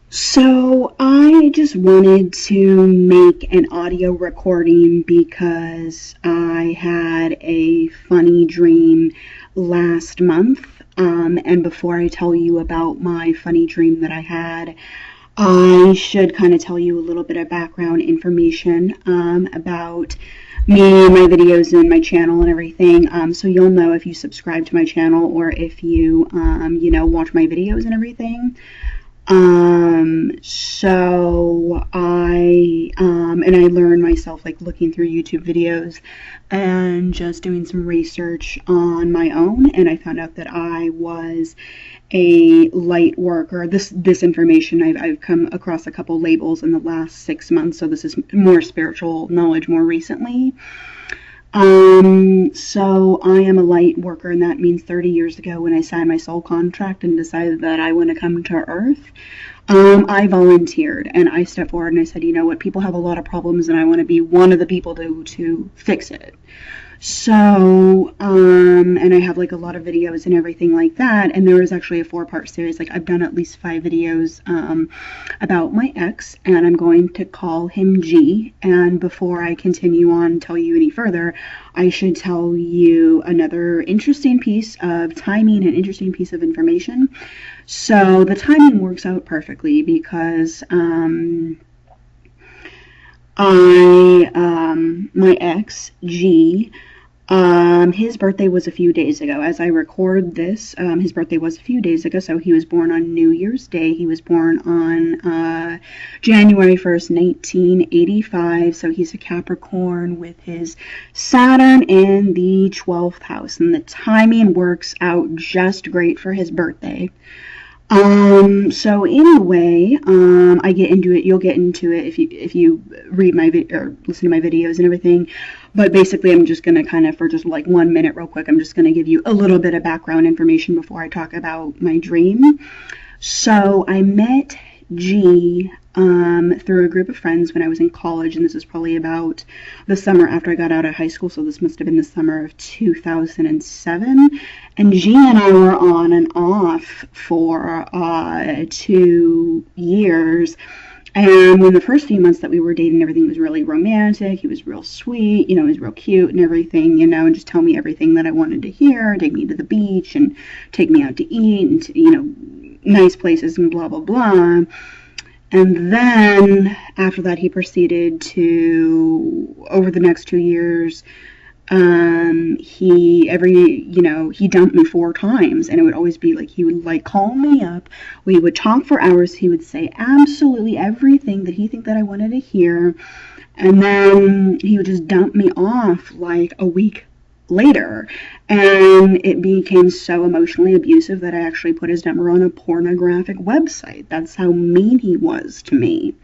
So I just wanted to make an audio recording because I had a funny dream last month. And before I tell you about my funny dream that I had, I should kind of tell you a little bit of background information about me and my videos and my channel and everything. So you'll know if you subscribe to my channel or if you, watch my videos and everything. And I learned myself like looking through YouTube videos and just doing some research on my own, and I found out that I was a light worker. This information I've come across a couple labels in the last 6 months, so this is more spiritual knowledge more recently. So I am a light worker, and that means 30 years ago when I signed my soul contract and decided that I want to come to Earth, I volunteered and I stepped forward and I said, you know what, people have a lot of problems and I want to be one of the people to fix it. So, and I have like a lot of videos and everything like that. And there was actually a 4-part series. Like I've done at least 5 videos, about my ex, and I'm going to call him G. And before I continue on, tell you any further, I should tell you another interesting piece of timing and interesting piece of information. So the timing works out perfectly because, my ex, G, his birthday was a few days ago. As I record this, his birthday was a few days ago, so he was born on New Year's Day. He was born on January 1st, 1985, so he's a Capricorn with his Saturn in the 12th house, and the timing works out just great for his birthday. So anyway, I get into it. You'll get into it if you read my or listen to my videos and everything. But basically, I'm just gonna kind of, for just like 1 minute, real quick, I'm just gonna give you a little bit of background information before I talk about my dream. So I met G through a group of friends when I was in college, and this is probably about the summer after I got out of high school, so this must have been the summer of 2007. And G and I were on and off for 2 years. And in the first few months that we were dating, everything was really romantic. He was real sweet, he was real cute and everything, and just tell me everything that I wanted to hear, take me to the beach and take me out to eat and nice places and blah, blah, blah. And then after that, he proceeded to, over the next 2 years, he dumped me 4 times, and it would always be like, he would like call me up, we would talk for hours, he would say absolutely everything that he think that I wanted to hear, and then he would just dump me off like a week later, and it became so emotionally abusive that I actually put his number on a pornographic website. That's how mean he was to me.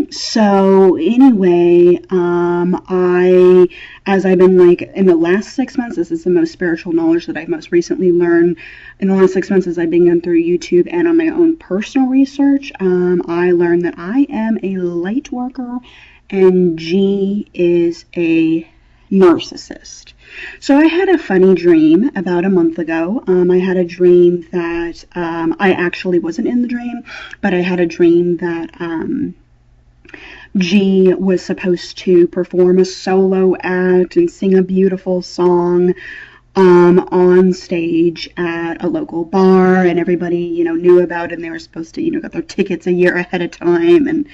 So anyway, as I've been like, in the last 6 months, this is the most spiritual knowledge that I've most recently learned. In the last 6 months, as I've been going through YouTube and on my own personal research, I learned that I am a light worker and G is a narcissist. So I had a funny dream about a month ago. I had a dream that, I actually wasn't in the dream, but I had a dream that G was supposed to perform a solo act and sing a beautiful song on stage at a local bar, and everybody, knew about it, and they were supposed to, get their tickets a year ahead of time, and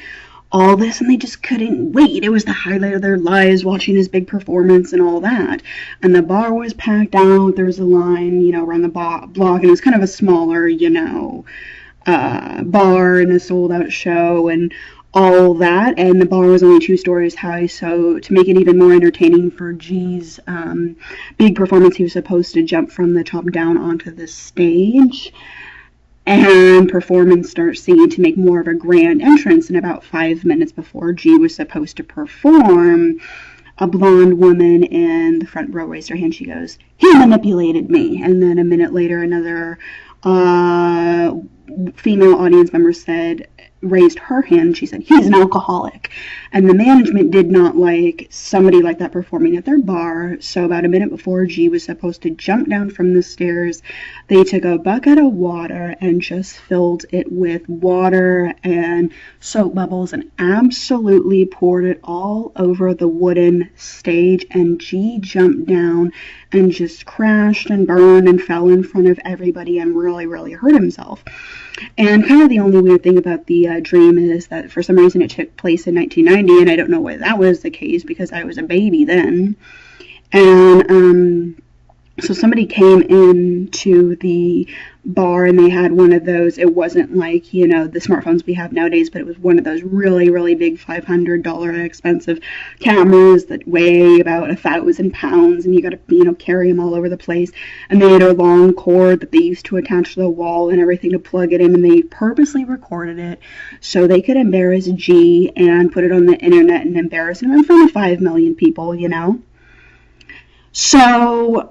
all this, and they just couldn't wait. It was the highlight of their lives, watching his big performance and all that. And the bar was packed out. There was a line, around the block, and it was kind of a smaller, bar and a sold-out show and all that. And the bar was only 2 stories high, so to make it even more entertaining for G's big performance, he was supposed to jump from the top down onto the stage and perform and start singing to make more of a grand entrance. And about 5 minutes before G was supposed to perform, a blonde woman in the front row raised her hand. She goes, "He manipulated me." And then a minute later, another female audience member said, raised her hand. She said, he's an alcoholic. And the management did not like somebody like that performing at their bar. So about a minute before G was supposed to jump down from the stairs, they took a bucket of water and just filled it with water and soap bubbles and absolutely poured it all over the wooden stage. And G jumped down and just crashed and burned and fell in front of everybody and really, really hurt himself. And kind of the only weird thing about the dream is that for some reason it took place in 1990, and I don't know why that was the case because I was a baby then. And so somebody came into the bar and they had one of those. It wasn't like, the smartphones we have nowadays, but it was one of those really, really big $500 expensive cameras that weigh about 1,000 pounds, and you got to, carry them all over the place. And they had a long cord that they used to attach to the wall and everything to plug it in, and they purposely recorded it so they could embarrass G and put it on the internet and embarrass him in front of 5 million people, So,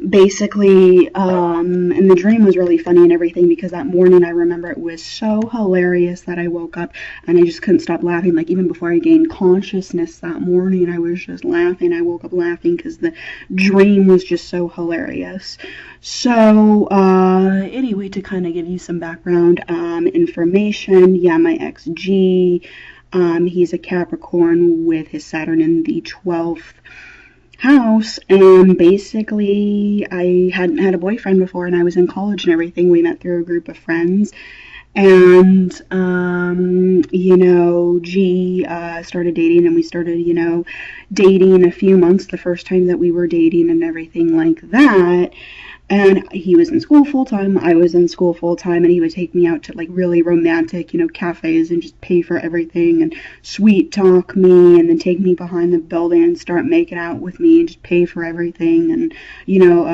basically, and the dream was really funny and everything because that morning I remember it was so hilarious that I woke up and I just couldn't stop laughing. Like, even before I gained consciousness that morning, I was just laughing. I woke up laughing because the dream was just so hilarious. So, anyway, to kind of give you some background, information, yeah, my ex G, he's a Capricorn with his Saturn in the 12th house, and basically I hadn't had a boyfriend before, and I was in college and everything. We met through a group of friends, and G started dating, and we started dating a few months the first time that we were dating and everything like that. And he was in school full-time, I was in school full-time, and he would take me out to, like, really romantic, cafes and just pay for everything and sweet talk me and then take me behind the building and start making out with me and just pay for everything and,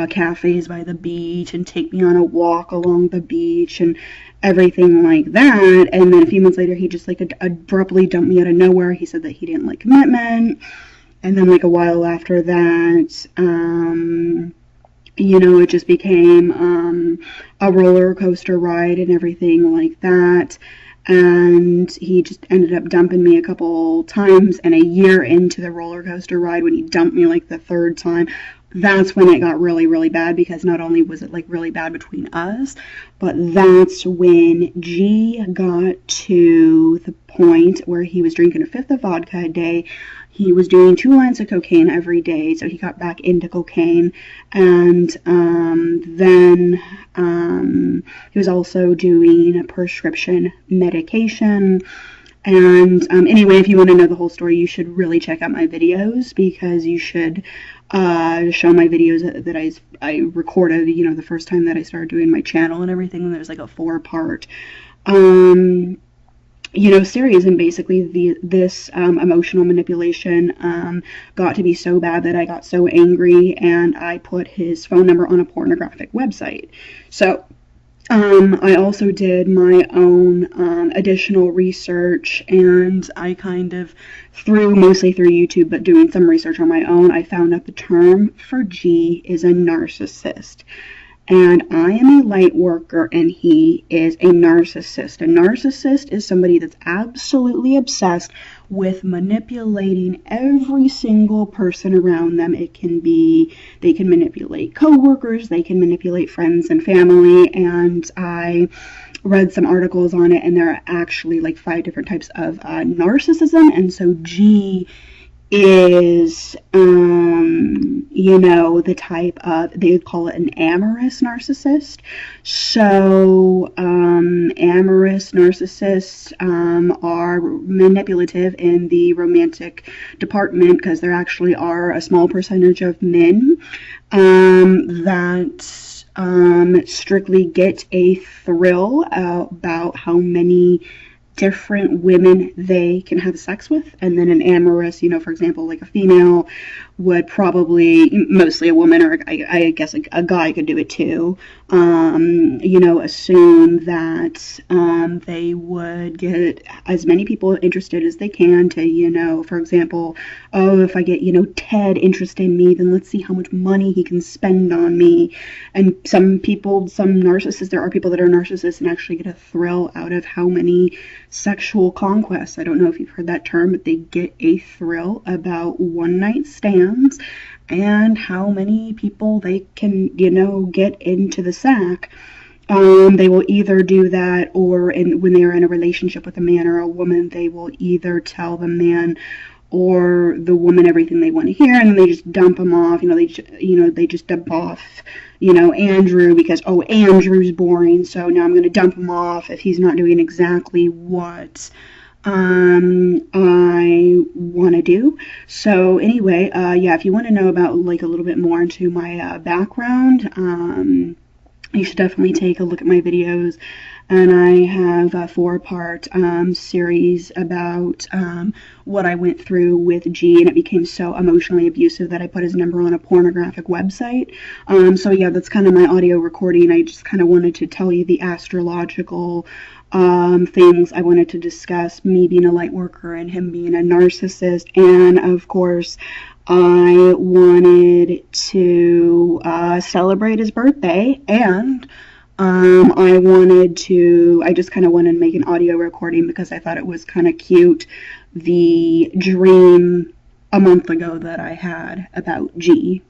cafes by the beach and take me on a walk along the beach and everything like that. And then a few months later, he just, like, abruptly dumped me out of nowhere. He said that he didn't like commitment. And then, like, a while after that, it just became a roller coaster ride and everything like that. And he just ended up dumping me a couple times. And a year into the roller coaster ride, when he dumped me like the third time, that's when it got really, really bad, because not only was it like really bad between us, but that's when G got to the point where he was drinking a fifth of vodka a day. He was doing 2 lines of cocaine every day, so he got back into cocaine. And then he was also doing prescription medication. And anyway, if you want to know the whole story, you should really check out my videos, because you should show my videos that I recorded, the first time that I started doing my channel and everything. And there's like a 4-part series, and basically this emotional manipulation got to be so bad that I got so angry and I put his phone number on a pornographic website. So I also did my own additional research, and I kind of mostly through YouTube, but doing some research on my own, I found out the term for G is a narcissist. And I am a light worker, and he is a narcissist. A narcissist is somebody that's absolutely obsessed with manipulating every single person around them. They can manipulate coworkers, they can manipulate friends and family, and I read some articles on it, and there are actually like 5 different types of narcissism. And so G is, the type of, they would call it an amorous narcissist. So, amorous narcissists are manipulative in the romantic department, because there actually are a small percentage of men that strictly get a thrill about how many different women they can have sex with, and then an amorous, for example, like a female would probably, mostly a woman, or I guess a guy could do it too, assume that they would get as many people interested as they can to, for example, oh, if I get, Ted interested in me, then let's see how much money he can spend on me. And some narcissists, there are people that are narcissists and actually get a thrill out of how many sexual conquests. I don't know if you've heard that term, but they get a thrill about one night stands and how many people they can, get into the sack. They will either do that, or when they are in a relationship with a man or a woman, they will either tell the man or the woman everything they want to hear, and then they just dump them off. They just dump off, Andrew, because, oh, Andrew's boring, so now I'm going to dump him off if he's not doing exactly what I want to do. So anyway, yeah, if you want to know about like a little bit more into my background, you should definitely take a look at my videos. And I have a 4-part series about what I went through with G, and it became so emotionally abusive that I put his number on a pornographic website. So yeah, that's kind of my audio recording. I just kind of wanted to tell you the astrological things I wanted to discuss, me being a light worker and him being a narcissist, and of course I wanted to celebrate his birthday, and I just kind of wanted to make an audio recording because I thought it was kind of cute, the dream a month ago that I had about G.